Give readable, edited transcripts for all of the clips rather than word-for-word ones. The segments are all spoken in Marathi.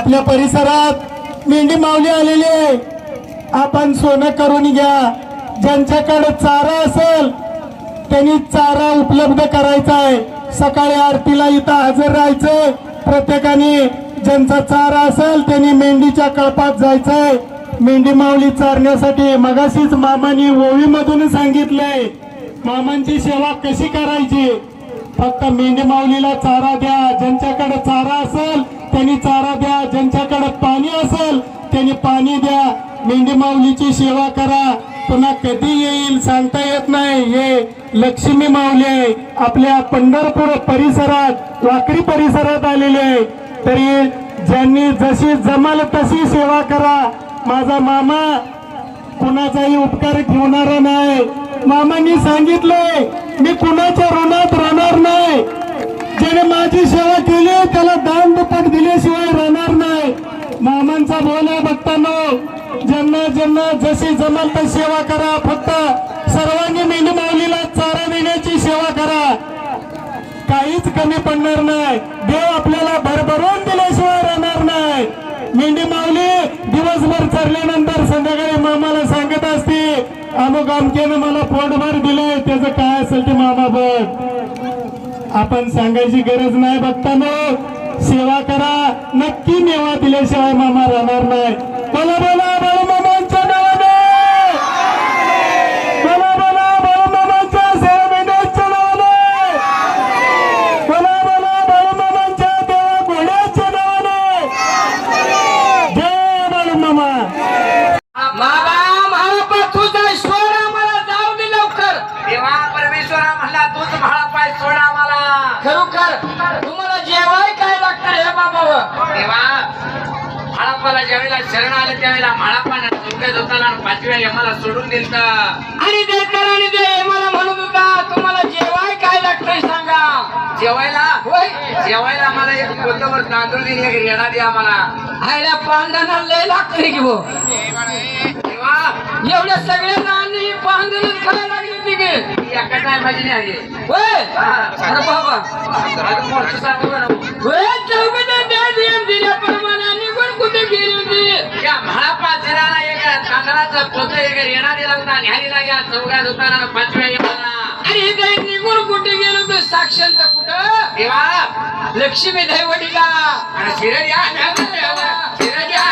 आपल्या परिसरात मेंढी माऊली आलेली आहे। आपण सोनं करून घ्या। ज्यांच्याकडे चारा असेल त्यांनी चारा उपलब्ध करायचा आहे। सकाळी आरतीला इथं हजर राहायचं। प्रत्येकाने ज्यांचा चारा असेल त्यांनी मेंढीच्या कळपात जायचंय। मेंढी माऊली चारण्यासाठी मगाशीच मामांनी ओवीमधून सांगितलंय मामांची सेवा कशी करायची। फक्त मेंढी माऊलीला चारा द्या। ज्यांच्याकडे चारा असेल त्यांनी चारा द्या। ज्यांच्याकडे पाणी असेल त्यांनी पाणी द्या। मेंढी माऊलीची सेवा करा। पुन्हा कधी येईल सांगता येत नाही। हे लक्ष्मी माऊली आहे आपल्या पंढरपूर परिसरात वाकरी परिसरात आलेले आहे। तरी ज्यांनी जशी जमाल तशी सेवा करा। माझा मामा कुणाचाही उपकार ठेवणारा नाही। मामांनी सांगितलंय मी कुणाच्या ऋणात राहणार नाही। ज्याने माझी सेवा केली त्याला दान दुप्पट दिल्याशिवाय राहणार नाही। मामांचा बोल आहे भक्तांनो, ज्यांना ज्यांना जशी जमाल तशी सेवा करा। फक्त सर्वांनी मेंढी माऊलीला चारा देण्याची सेवा करा। काहीच कमी पडणार नाही। देव आपल्याला भरभरून दिल्याशिवाय राहणार नाही। मेंढी माऊली दिवसभर चरल्यानंतर संध्याकाळी मामाला सांगत असते अमुक अमक्यानं मला पोटभर दिलंय, त्याचं काय असेल ते मामा बघ। आपण सांगायची गरज नाही भक्तांनो, सेवा करा। नक्की मेवा दिल्याशिवाय मामा राहणार नाही। बोला बोला बाळू मामांच्या नावाने, बोला बोला बाळू मामांच्या सेवा मेंढ्यांच्या नावाने, बोला बोला बाळू मामांच्या देवा घोड्याच्या नावाने। जय बाळू मामा। ज्यावेळेला शरण आलं त्यावेळेला म्हाळापान चौक्यात होताना 5व्या यमाला सोडून दिलत आणि देवकरांनी ते यमाला म्हणत होता तुम्हाला जेवाय काय लागतंय सांगा। जेवायला होय, जेवायला आम्हाला एक पोतवर तांदूळ दे, एक रेडा दे आम्हाला। आयला पांढरा लय लागतंय की भो देवा। एवढ्या सगळ्यांना आणि पांढरच खायला लागली ती गे एका टायमाची नाही आली होय। अरे बाबा आता मोठं सांगू ना होय, चौघात देव दिल्याप्रमाणे निघून कुठे गेली होती। त्या म्हाळापाचराला एक तांदळाचं पोतं एक रेडा दिला होता, न्यारीला या चौघात होताना 5व्या यमाला। आणि ते निघून कुठे गेलो होतो साक्षांत कुठं देवा लक्ष्मी दैवडीला। आणि शिरड्या शिरड्या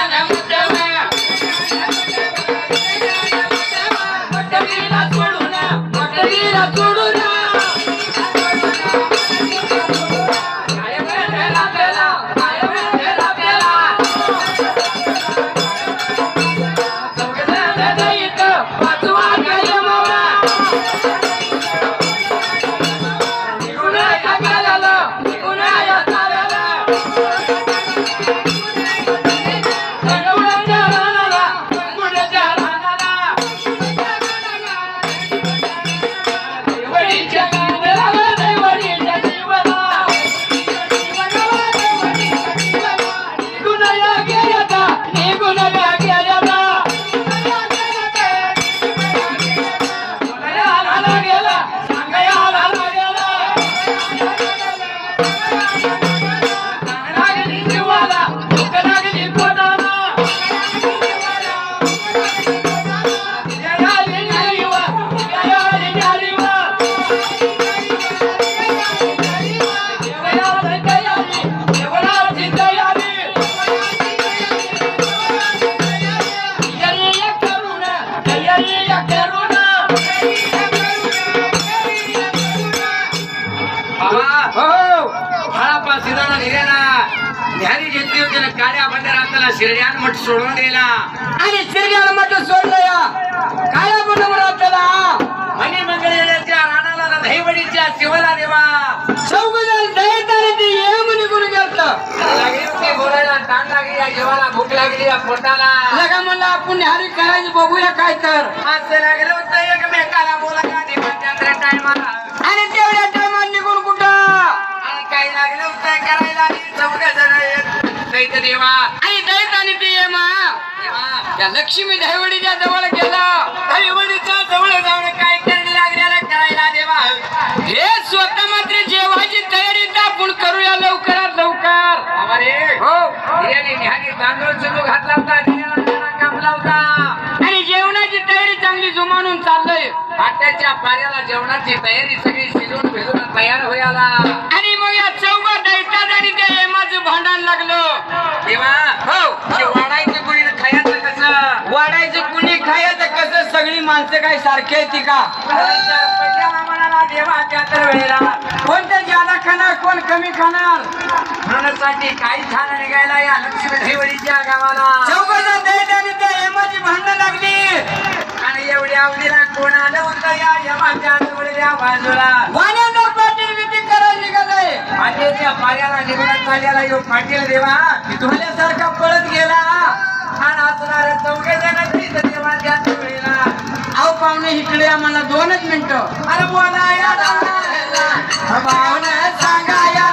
मटलीला सोडून मटलीला सोडून शिरड्यान मठ सोडून दिला आणि शिरड्यान मठ सोडलं या काय बरोबर आपल्याला म्हणे मंगळेच्या राणाला दहीवडीच्या शिवला देवा चौघजण दहीतारीची ये म्हणे कोणी गेलतं लागली होती बोलायला ताण लागली या जीवाला भूक लागली या पोटाला लगा म्हणलं आपण न्यारी करायची बघूया काय तर असं लागलं होतं एकमेकाला बोलायला दिवसच्या टायमाला आणि तेवढ्या टायमात निघून कुठं आणि काही लागलं होतं करायला चौघजण देवा आणि दैत आणि ते त्या लक्ष्मी दहीवडीच्या जवळ गेला। दहीवडीच्या जवळ जाऊन काय करणे लागण्याला करायला देवा हे स्वतः मात्र जेवायची तयारी आपण करूया लवकरात लवकर। हो बिर्याणी न्याहारी तांदूळ चुरू घातला होता, ढेऱ्याला कापला होता आणि जेवणाची तयारी चांगली जुमानून चाललंय. पाट्याच्या पाऱ्याला जेवणाची तयारी सगळी शिजून भिजून तयार व्हायला आणि मग या चौघा दैतात आणि त्या यमाचं भांडण लागलं. तेव्हा हो वाढायचं कुणी खायचं कसं, वाढायचं कुणी खायचं कसं, सगळी माणसं काय सारखी आहे ती का? म्हणाला देवा त्या तर वेळेला कोणत्या ज्यादा खाणार कोण कमी खाणार म्हणण्यासाठी काही खाणं निघायला या लक्ष्मी देवळीच्या गावाला चौघाचा दैत आणि त्या यमाची भांडणं लागली आणि एवढ्या आवडीला कोण आलं होतं या यमाच्या जवळच्या बाजूला वाण्याचा पाटील विधी करायला निघालाय. पाटीलच्या पाऱ्याला निघून चाललेला यो पाटील देवा धुल्यासारखा पळत गेला आणि असणाऱ्या चौघे जण देवाच्या वेळेला अहो पाहुणे इकडे आम्हाला 2च मिनिटं. अरे बोला या पाहुणे सांगा या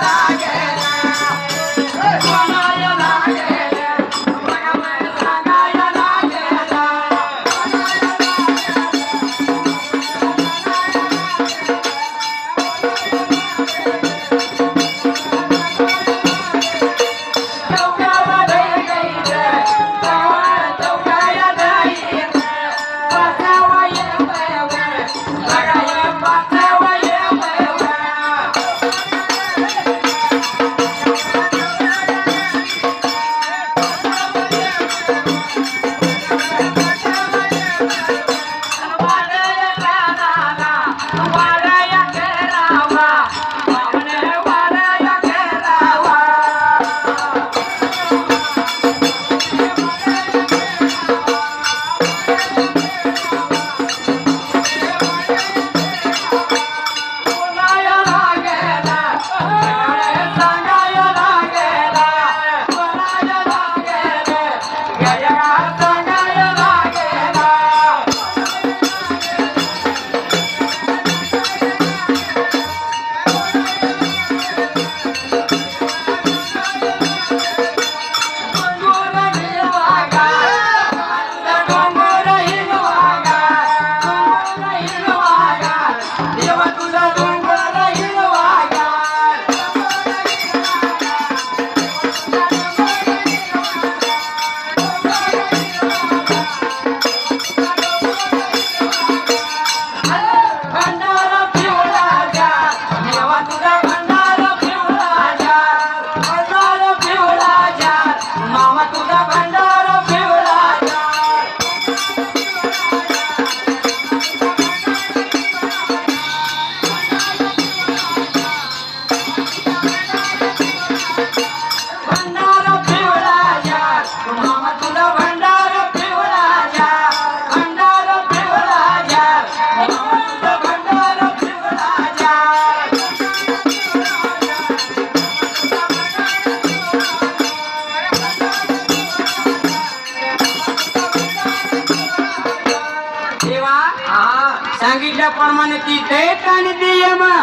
सांगितल्याप्रमाणे ती दैत आणि ती यमा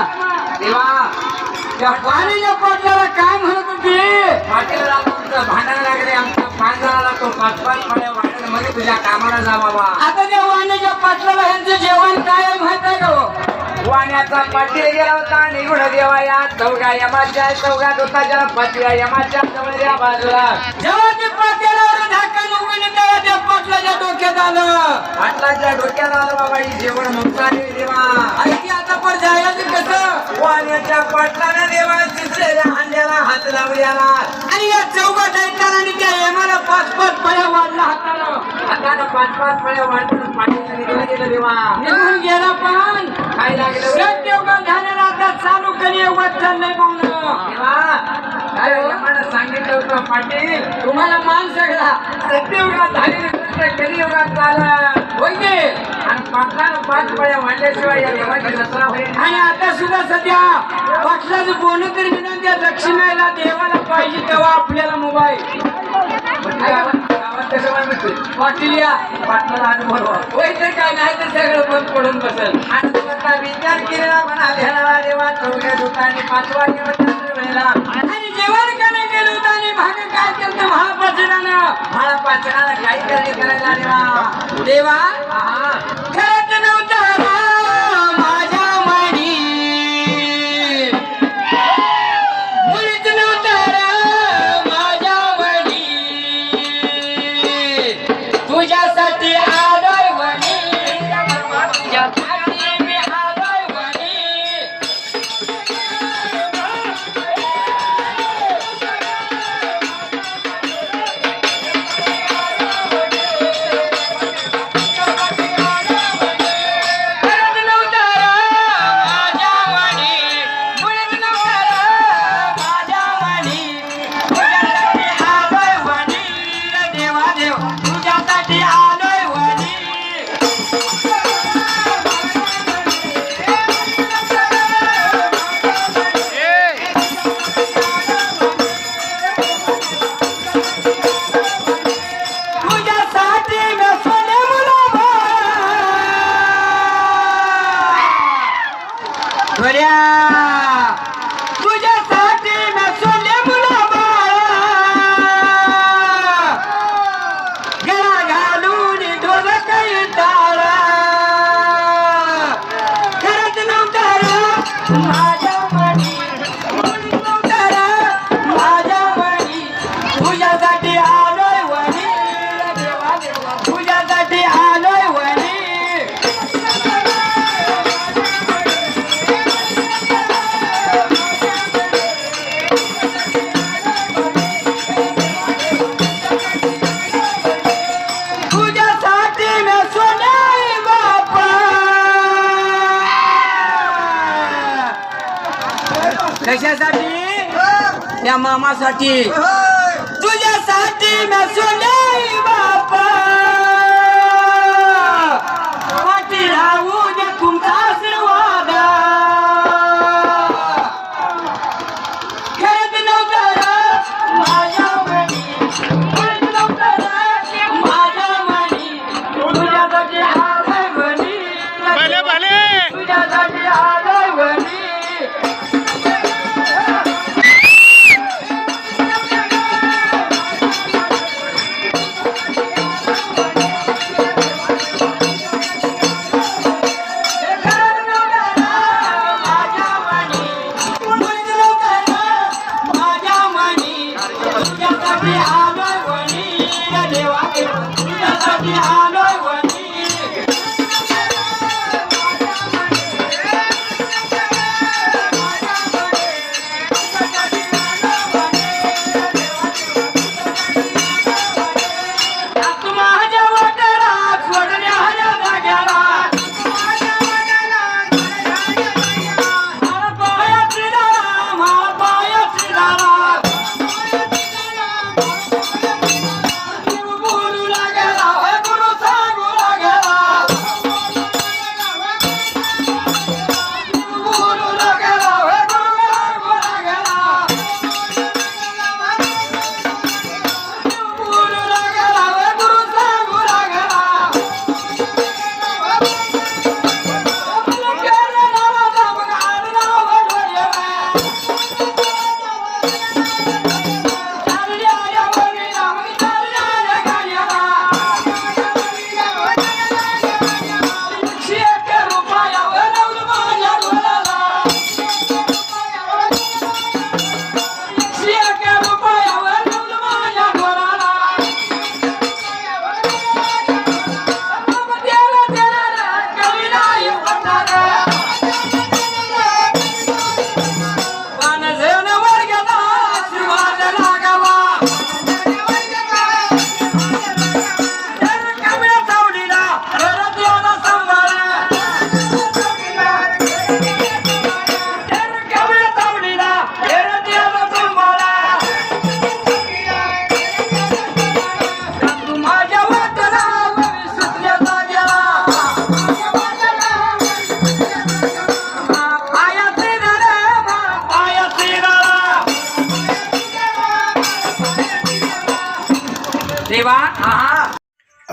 देवा त्या पाणीच्या पाटलाला काय म्हणत होती पाटील भांडण लागले आमच्या पांजराला तो 5-5 फळे वाढत मध्ये तुझ्या कामाला जा बाबा. आता त्या वाण्याच्या पाटलाला यांचं जेवण काय आहे माहित आहे का हो? वाण्याचा पाटील गेला होता निघून देवा या चौघा यमाच्या चौघा दोताच्या 5व्या यमाच्या जवळच्या बाजूला जेव्हा ते पाट्याला झाकण उघडले तेव्हा त्या पाटलाच्या डोक्यात आलं. पाटलाच्या डोक्यात आलं बाबा ही जेवण मुक्ता देवा आणि ती आता पण जायचं कसं वाण्याच्या पाटलाने देवा तिसऱ्या हांड्याला हात लावल्याला आणि या चौघा दैत्याला आणि त्या यमाला 5-5 फळ्या वाढला हातानं 5-5 फळ्या वाढून पाटील निघून गेलं देवा निघून गेला पण काय लागलं देवगा झालेला आता चालू करी एवढं चाललंय पाहुणं देवा काय यमानं सांगितलं होतं पाटील तुम्हाला मान सगळा सत्ययुगात झालेली गोष्ट कधी युगात चालत होय आणि पाटलानं 5 फळ्या वाढल्याशिवाय या देवाची दसरा होईल आणि आता सुद्धा सध्या पाटलाचं बोलणं तरी विनंती आहे दक्षिणेला देवाला पाहिजे तेव्हा आपल्याला मोबाईल पाटील या पाटलाला अनुभव होय तर काय नाही तर सगळं बंद पडून बसेल आणि तुमचा विचार केलेला म्हणा ध्यानाला देवा चौघ्या दुकानी 5वा वेळेला आणि जेवण का नाही गेलं होतं आणि भाग काय केलं महापाचनानं काही करणे करायला देवा देवा खरंच नव्हतं माझ्या मनी मुळीच नव्हतं माझ्या मनी तुझ्यासाठी मी सोने मुलाबा बऱ्या तुझ्यासाठी मी सोने मुलाबा गळा घालून ढोल काही टाळा करत नव्हता रे माझ्या मनी नव्हता रे माझ्या मनी तुझ्यासाठी आलोय वनी देवा देवा तुझ्यासाठी आलोय वनी तुझ्यासाठी मी सोन्याई बापा कशासाठी त्या मामासाठी तुझ्यासाठी मी सोन्याई बापा पाठी राहू दे तुमचा आशीर्वाद खेळत नव्हतं रे माझ्या मनी खेळत नव्हतं रे माझ्या मनी तुझ्यासाठी आलोय वनी तुझ्यासाठी आलोय वनी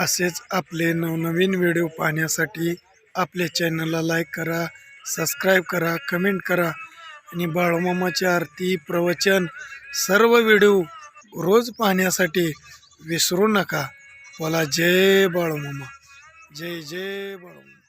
असेच आपले नवनवीन व्हिडिओ पाहण्यासाठी आपल्या चॅनलला लाईक करा, सबस्क्राईब करा, कमेंट करा आणि बाळूमामाची आरती प्रवचन सर्व व्हिडिओ रोज पाहण्यासाठी विसरू नका. बोला जय बाळूमामा, जय जय बाळूमामा.